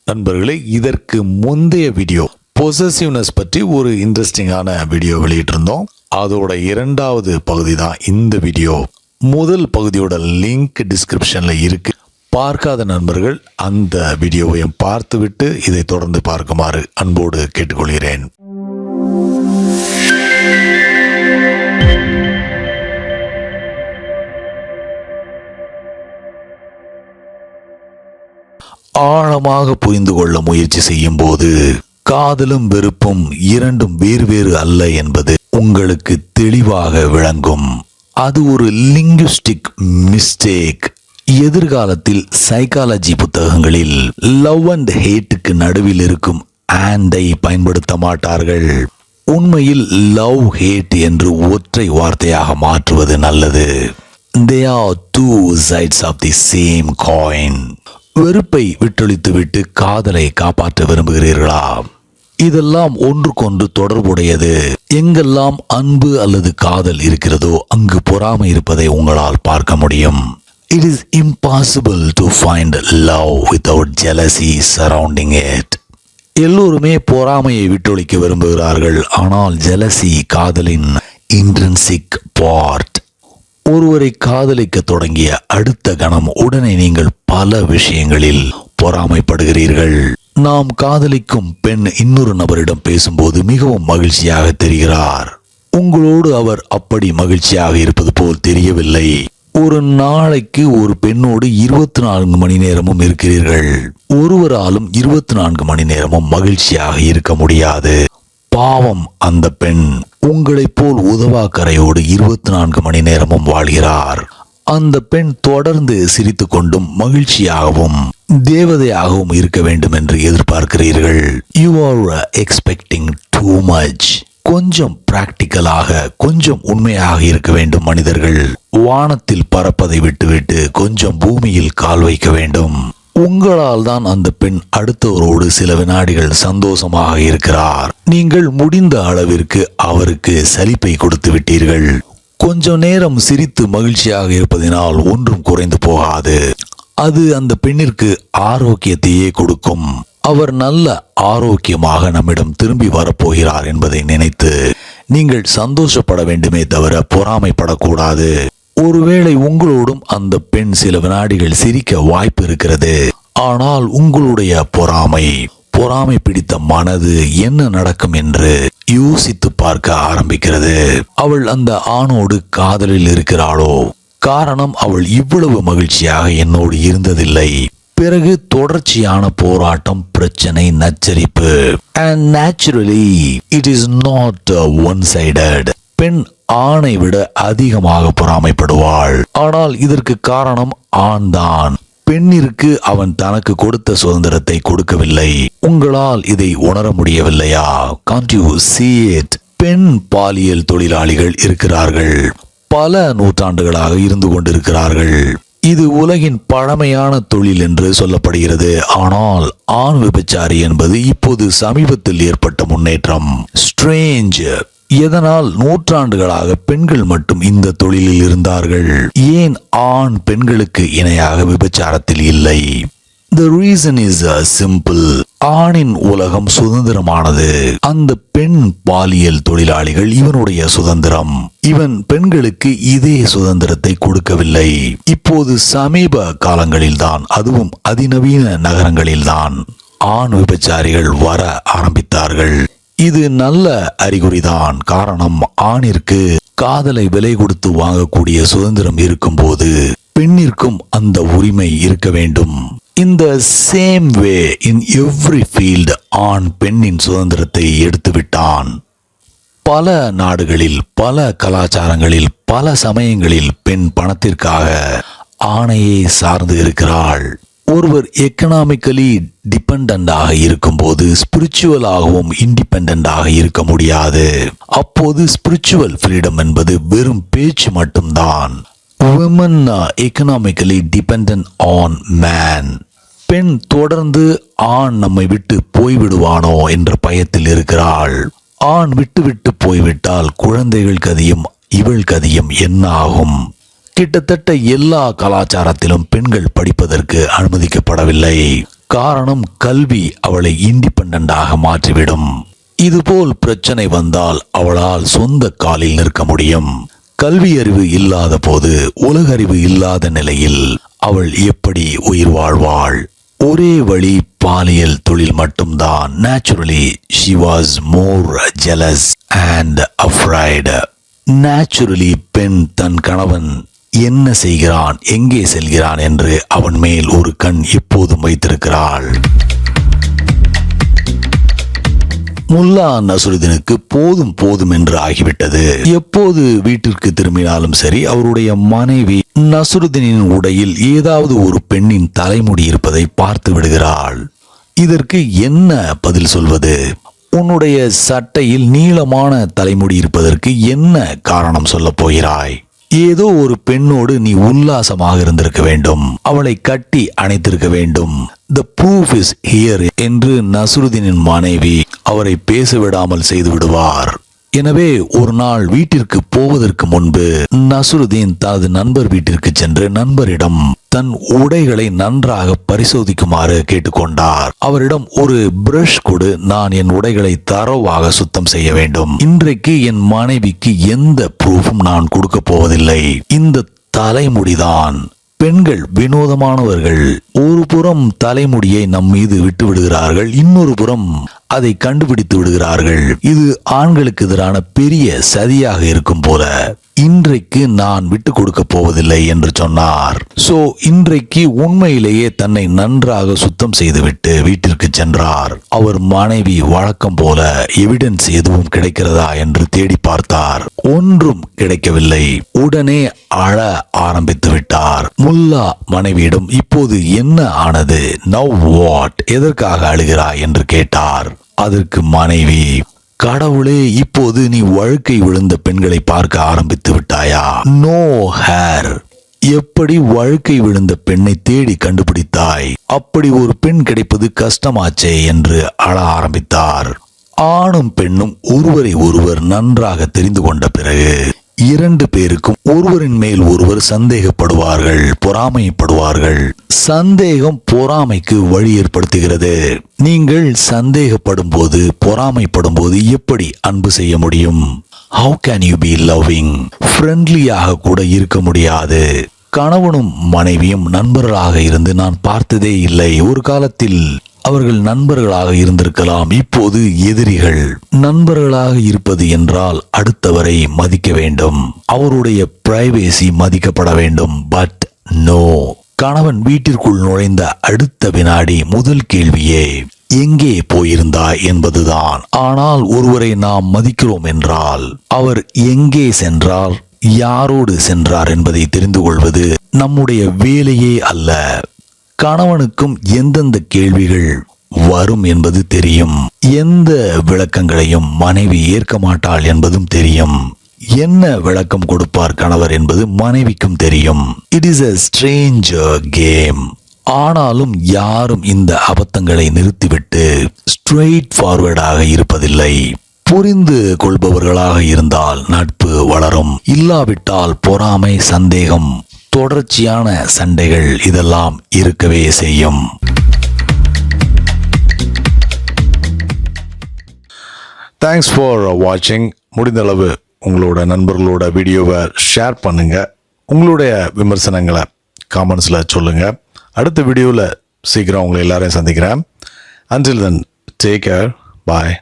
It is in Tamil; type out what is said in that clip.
நண்பர்களே, இதற்கு முந்தைய வீடியோ பொசசிவ்னஸ் பற்றி ஒரு இன்ட்ரெஸ்டிங்கான வீடியோ வெளியிட்டிருந்தோம். அதோட இரண்டாவது பகுதி தான் இந்த வீடியோ. முதல் பகுதியோட லிங்க் டிஸ்கிரிப்ஷன்ல இருக்கு. பார்க்காத நண்பர்கள் அந்த வீடியோவையும் பார்த்துவிட்டு இதை தொடர்ந்து பார்க்குமாறு அன்போடு கேட்டுக்கொள்கிறேன். ஆழமாக புரிந்து கொள்ள முயற்சி செய்யும் போது காதலும் வெறுப்பும் இரண்டும் வேறு அல்ல என்பது உங்களுக்கு தெளிவாக விளங்கும். அது ஒரு லிங்குஸ்டிக் மிஸ்டேக். எதிர்காலத்தில் சைக்காலஜி புத்தகங்களில் லவ் அண்ட் ஹேட்டுக்கு நடுவில் இருக்கும் ஆண்டை பயன்படுத்த மாட்டார்கள். உண்மையில் லவ் ஹேட் என்று ஒற்றை வார்த்தையாக மாற்றுவது நல்லது. They are two sides of the same coin. வெறுப்பை விட்டொழித்துவிட்டு காதலை காப்பாற்ற விரும்புகிறீர்களா? இதெல்லாம் ஒன்றுக்கொன்று தொடர்புடையது. எங்கெல்லாம் அன்பு அல்லது காதல் இருக்கிறதோ அங்கு பொறாமை இருப்பதை உங்களால் பார்க்க முடியும். It is impossible to find love without jealousy surrounding it. எல்லோருமே பொறாமையை விட்டொழிக்க விரும்புகிறார்கள். ஆனால் ஜெலசி காதலின் இன்ட்ரின்சிக் பார்ட். ஒருவரை காதலிக்க தொடங்கிய அடுத்த கணம் உடனே நீங்கள் பல விஷயங்களில் பொறாமைப்படுகிறீர்கள். நாம் காதலிக்கும் பெண் இன்னொரு நபரிடம் பேசும்போது மிகவும் மகிழ்ச்சியாக தெரிகிறார். உங்களோடு அவர் அப்படி மகிழ்ச்சியாக இருப்பது போல் தெரியவில்லை. ஒரு நாளைக்கு ஒரு பெண்ணோடு 24 மணி நேரமும் இருக்கிறீர்கள். ஒருவராலும் 24 மணி நேரமும் மகிழ்ச்சியாக இருக்க முடியாது. பாவம் அந்த பெண். உங்களைப் போல் உதவாக்கரையோடு 24 மணி நேரமும் வாழ்கிறார். அந்த பெண் தொடர்ந்து சிரித்து கொண்டும் மகிழ்ச்சியாகவும் தேவதையாகவும் இருக்க வேண்டும் என்று எதிர்பார்க்கிறீர்கள். You are expecting too much. கொஞ்சம் பிராக்டிக்கலாக, கொஞ்சம் உண்மையாக இருக்க வேண்டும் மனிதர்கள். வானத்தில் பறப்பதை விட்டுவிட்டு கொஞ்சம் பூமியில் கால் வைக்க வேண்டும். உங்களால் தான் அந்த பெண் அடுத்தவரோடு சில வினாடிகள் சந்தோஷமாக இருக்கிறார். நீங்கள் முடிந்த அளவிற்கு அவருக்கு சலிப்பை கொடுத்து விட்டீர்கள். கொஞ்சம் நேரம் சிரித்து மகிழ்ச்சியாக இருப்பதினால் ஒன்றும் குறைந்து போகாது. அது அந்த பெண்ணிற்கு ஆரோக்கியத்தையே கொடுக்கும். அவர் நல்ல ஆரோக்கியமாக நம்மிடம் திரும்பி வரப்போகிறார் என்பதை நினைத்து நீங்கள் சந்தோஷப்பட வேண்டுமே தவிர பொறாமைப்படக்கூடாது. ஒருவேளை உங்களோடும் அந்த பெண் சில வினாடிகள் சிரிக்க வாய்ப்பு இருக்கிறது. ஆனால் உங்களுடைய பொறாமை பிடித்த மனது என்ன நடக்கும் என்று யோசித்து பார்க்க ஆரம்பிக்கிறது. அவள் அந்த ஆணோடு காதலில் இருக்கிறாளோ? காரணம், அவள் இவ்வளவு மகிழ்ச்சியாக என்னோடு இருந்ததில்லை. பிறகு தொடர்ச்சியான போராட்டம், பிரச்சனை, நச்சரிப்பு. And naturally it is not one-sided. பெண் ஆணை விட அதிகமாக பொறாமைப்படுவாள். ஆனால் இதற்கு காரணம் ஆண்தான். பெண்ணிற்கு அவன் தனக்கு கொடுத்த சுதந்திரத்தை கொடுக்கவில்லை. உங்களால் இதை உணர முடியவில்லையா? Can't you see it? பெண் பாலியல் தொழிலாளிகள் இருக்கிறார்கள். பல நூற்றாண்டுகளாக இருந்து கொண்டிருக்கிறார்கள். இது உலகின் பழமையான தொழில் என்று சொல்லப்படுகிறது. ஆனால் ஆண் விபச்சாரி என்பது இப்போது சமீபத்தில் ஏற்பட்ட முன்னேற்றம். ஸ்ட்ரேஞ்ச். எதனால் நூற்றாண்டுகளாக பெண்கள் மட்டும் இந்த தொழிலில் இருந்தார்கள்? ஏன் ஆண் பெண்களுக்கு இணையாக விபச்சாரத்தில் இல்லை? The reason is simple. ஆணின் உலகம் சுதந்திரமானது. அந்த பெண் பாலியல் தொழிலாளிகள் இவனுடைய சுதந்திரம். இவன் பெண்களுக்கு இதே சுதந்திரத்தை கொடுக்கவில்லை. இப்போது சமீப காலங்களில்தான், அதுவும் அதிநவீன நகரங்களில்தான் ஆண் விபச்சாரிகள் வர ஆரம்பித்தார்கள். இது நல்ல அறிகுறிதான். காரணம், ஆணிற்கு காதலை விலை கொடுத்து வாங்கக்கூடிய சுதந்திரம் இருக்கும்போது பெண்ணிற்கும் அந்த உரிமை இருக்க வேண்டும். இந்த same way in every field ஆண் பெண்ணின் சுதந்திரத்தை எடுத்துவிட்டான். பல நாடுகளில், பல கலாச்சாரங்களில், பல சமயங்களில் பெண் பணத்திற்காக ஆணையை சார்ந்து இருக்கிறாள். ஒருவர் எக்கனாமிக்கலி டிபெண்டன்டாக இருக்கும்போது ஸ்பிரிச்சுவலாகவும் இண்டிபெண்டன்டாக இருக்க முடியாது. அப்போது ஸ்பிரிச்சுவல் ஃப்ரீடம் என்பது வெறும் பேச்சு மட்டும்தான். women are economically dependent on man. பெண் தொடர்ந்து ஆண் நம்மை விட்டு போய்விடுவானோ என்ற பயத்தில் இருக்கிறாள். ஆண் விட்டு போய்விட்டால் குழந்தைகள் கதியும் இவள் கதியும் என்ன ஆகும்? கிட்டத்தட்ட எல்லா கலாச்சாரத்திலும் பெண்கள் படிப்பதற்கு அனுமதிக்கப்படவில்லை. காரணம் கல்வி அவளை இண்டிபெண்டண்டாக மாற்றிவிடும். இதுபோல் பிரச்சனை வந்தால் அவளால் சொந்த காலில் நிற்க முடியும். கல்வி அறிவு இல்லாத போது, உலகறிவு இல்லாத நிலையில் அவள் எப்படி உயிர் வாழ்வாள்? ஒரே வழி பாலியல் தொழில் மட்டும்தான். Naturally, she was more jealous and afraid. Naturally, பெண் தன் கணவன் என்ன செய்கிறான், எங்கே செல்கிறான் என்று அவன் மேல் ஒரு கண் எப்போதும் வைத்திருக்கிறாள். முல்லா நசுருதீனுக்கு போதும் போதும் என்று ஆகிவிட்டது. எப்போது வீட்டிற்கு திரும்பினாலும் சரி, அவருடைய மனைவி நசுருதீனின் உடையில் ஏதாவது ஒரு பெண்ணின் தலைமுடி இருப்பதை பார்த்து விடுகிறாள். இதற்கு என்ன பதில் சொல்வது? உன்னுடைய சட்டையில் நீளமான தலைமுடி இருப்பதற்கு என்ன காரணம் சொல்லப் போகிறாய்? ஏதோ ஒரு பெண்ணோடு நீ உல்லாசமாக இருந்திருக்க வேண்டும், அவளை கட்டி அணைத்திருக்க வேண்டும். The proof is here என்று நசுருதீனின் மனைவி அவரை பேச விடாமல் செய்து விடுவார். எனவே ஒரு நாள் வீட்டிற்கு போவதற்கு முன்பு நசுருதீன் தனது நண்பர் வீட்டிற்கு சென்று நண்பரிடம் தன் உடைகளை நன்றாக பரிசோதிக்குமாறு கேட்டுக்கொண்டார். அவரிடம் ஒரு பிரஷ் கொடு, நான் என் உடைகளை தரோவாக சுத்தம் செய்ய வேண்டும். இன்றைக்கு என் மனைவிக்கு எந்த ப்ரூஃபும் நான் கொடுக்க போவதில்லை. இந்த தலைமுடிதான். பெண்கள் வினோதமானவர்கள். ஒரு புறம் தலைமுடியை நம் மீது விட்டு விடுகிறார்கள், இன்னொரு புறம் அதை கண்டுபிடித்து விடுகிறார்கள். இது ஆண்களுக்கு எதிரான பெரிய சதியாக இருக்கும் போல. இன்றைக்கு நான் விட்டு கொடுக்க போவதில்லை என்று சொன்னார். சோ இன்றைக்கு உண்மையிலேயே தன்னை நன்றாக சுத்தம் செய்துவிட்டு வீட்டிற்கு சென்றார். அவர் மனைவி வழக்கம் போல எவிடன்ஸ் எதுவும் கிடைக்கிறதா என்று தேடி பார்த்தார். ஒன்றும் கிடைக்கவில்லை. உடனே அழ ஆரம்பித்து விட்டார். முல்லா மனைவியிடம் இப்போது என்ன ஆனது, நவ் வாட், எதற்காக அழுகிறாய் என்று கேட்டார். அதற்கு மனைவி, கடவுளே, இப்போது நீ வழுக்கை விழுந்த பெண்களை பார்க்க ஆரம்பித்து விட்டாயா? No hair. எப்படி வழுக்கை விழுந்த பெண்ணை தேடி கண்டுபிடித்தாய்? அப்படி ஒரு பெண் கிடைப்பது கஷ்டமாச்சே என்று அழ ஆரம்பித்தார். ஆணும் பெண்ணும் ஒருவரை ஒருவர் நன்றாக தெரிந்து கொண்ட பிறகு இரண்டு பேருக்கும் ஒருவரின் மேல் ஒருவர் சந்தேகப்படுவார்கள், பொறாமைப்படுவார்கள். சந்தேகம் பொறாமைக்கு வழி ஏற்படுத்துகிறது. நீங்கள் சந்தேகப்படும் போது, பொறாமைப்படும் போது எப்படி அன்பு செய்ய முடியும்? How can you be loving? ஃப்ரெண்ட்லியாக கூட இருக்க முடியாது. கணவனும் மனைவியும் நண்பர்களாக இருந்து நான் பார்த்ததே இல்லை. ஒரு காலத்தில் அவர்கள் நண்பர்களாக இருந்திருக்கலாம், இப்போது எதிரிகள். நண்பர்களாக இருப்பது என்றால் அடுத்தவரை மதிக்க வேண்டும், அவருடைய பிரைவேசி மதிக்கப்பட வேண்டும். But no. கணவன் வீட்டிற்குள் நுழைந்த அடுத்த வினாடி முதல் கேள்வியே எங்கே போயிருந்தாய் என்பதுதான். ஆனால் ஒருவரை நாம் மதிக்கிறோம் என்றால் அவர் எங்கே சென்றார், யாரோடு சென்றார் என்பதை தெரிந்து கொள்வது நம்முடைய வேலையே அல்ல. கணவனுக்கும் எந்தெந்த கேள்விகள் வரும் என்பது தெரியும். எந்த விளக்கங்களையும் மனைவி ஏற்க மாட்டாள் என்பதும் தெரியும். என்ன விளக்கம் கொடுப்பார் கணவர் என்பது மனைவிக்கும் தெரியும். It is a strange game. ஆனாலும் யாரும் இந்த அபத்தங்களை நிறுத்திவிட்டு ஸ்ட்ரெயிட் ஃபார்வர்டாக இருப்பதில்லை. புரிந்து கொள்பவர்களாக இருந்தால் நட்பு வளரும். இல்லாவிட்டால் பொறாமை, சந்தேகம், தொடர்ச்சியான சண்டைகள் இதெல்லாம் இருக்கவே செய்யும். தேங்க்ஸ் ஃபார் வாட்சிங். முடிந்தளவு உங்களோட நண்பர்களோட வீடியோவை ஷேர் பண்ணுங்க. உங்களுடைய விமர்சனங்களை காமெண்ட்ஸில் சொல்லுங்க. அடுத்த வீடியோவில் சீக்கிரம் உங்களை எல்லாரையும் சந்திக்கிறேன். Until then, take care. Bye.